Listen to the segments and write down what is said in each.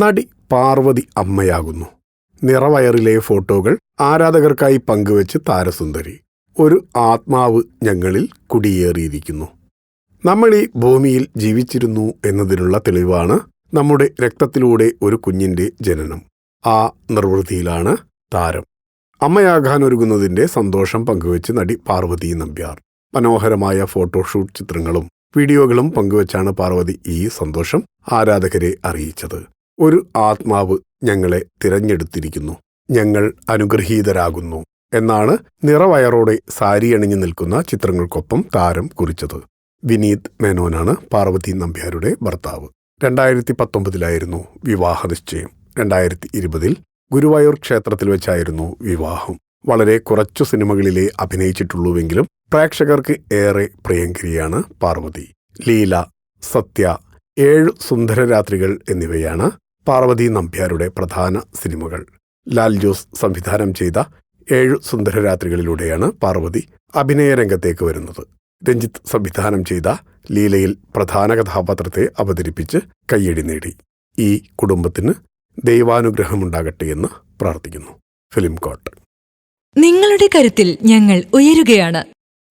നടി പാർവതി അമ്മയാകുന്നു. നിറവയറിലെ ഫോട്ടോകൾ ആരാധകർക്കായി പങ്കുവച്ച് താരസുന്ദരി. ഒരു ആത്മാവ് ഞങ്ങളിൽ കുടിയേറിയിരിക്കുന്നു. നമ്മൾ ഈ ഭൂമിയിൽ ജീവിച്ചിരുന്നു എന്നതിനുള്ള തെളിവാണ് നമ്മുടെ രക്തത്തിലൂടെ ഒരു കുഞ്ഞിന്റെ ജനനം. ആ നിർവൃതിയിലാണ് താരം. അമ്മയാകാനൊരുങ്ങുന്നതിന്റെ സന്തോഷം പങ്കുവച്ച് നടി പാർവതി നമ്പ്യാർ. മനോഹരമായ ഫോട്ടോഷൂട്ട് ചിത്രങ്ങളും വീഡിയോകളും പങ്കുവച്ചാണ് പാർവതി ഈ സന്തോഷം ആരാധകരെ അറിയിച്ചത്. ഒരു ആത്മാവ് ഞങ്ങളെ തിരഞ്ഞെടുത്തിരിക്കുന്നു, ഞങ്ങൾ അനുഗ്രഹീതരാകുന്നു എന്നാണ് നിറവയറോടെ സാരി അണിഞ്ഞു നിൽക്കുന്ന ചിത്രങ്ങൾക്കൊപ്പം താരം കുറിച്ചത്. വിനീത് മേനോനാണ് പാർവതി നമ്പ്യാരുടെ ഭർത്താവ്. 2019 വിവാഹ നിശ്ചയം. 2020 ഗുരുവായൂർ ക്ഷേത്രത്തിൽ വെച്ചായിരുന്നു വിവാഹം. വളരെ കുറച്ചു സിനിമകളിലേ അഭിനയിച്ചിട്ടുള്ളൂവെങ്കിലും പ്രേക്ഷകർക്ക് ഏറെ പ്രിയങ്കരിയാണ് പാർവതി. ലീല, സത്യ, 7 സുന്ദരരാത്രികൾ എന്നിവയാണ് പാർവതി നമ്പ്യാരുടെ പ്രധാന സിനിമകൾ. ലാൽ ജോസ് സംവിധാനം ചെയ്ത 7 സുന്ദരരാത്രികളിലൂടെയാണ് പാർവതി അഭിനയ രംഗത്തേക്ക് വരുന്നത്. രഞ്ജിത്ത് സംവിധാനം ചെയ്ത ലീലയിൽ പ്രധാന കഥാപാത്രത്തെ അവതരിപ്പിച്ച് കയ്യടി നേടി. ഈ കുടുംബത്തിന് ദൈവാനുഗ്രഹമുണ്ടാകട്ടെ എന്ന് പ്രാർത്ഥിക്കുന്നു. ഫിലിം കോട്ട്. നിങ്ങളുടെ കരുത്തിൽ ഞങ്ങൾ ഉയരുകയാണ്.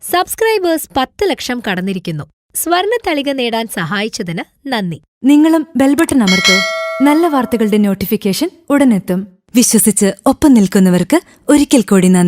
സബ്സ്ക്രൈബേഴ്സ് 10 ലക്ഷം കടന്നിരിക്കുന്നു. സ്വർണ്ണ തളിക നേടാൻ സഹായിച്ചതിന് നന്ദി. നിങ്ങളും ബെൽബട്ടൺ അമർത്തോ. നല്ല വാർത്തകളുടെ നോട്ടിഫിക്കേഷൻ ഉടനെത്തും. വിശ്വസിച്ച് ഒപ്പം നിൽക്കുന്നവർക്ക് ഒരിക്കൽ കൂടി നന്ദി.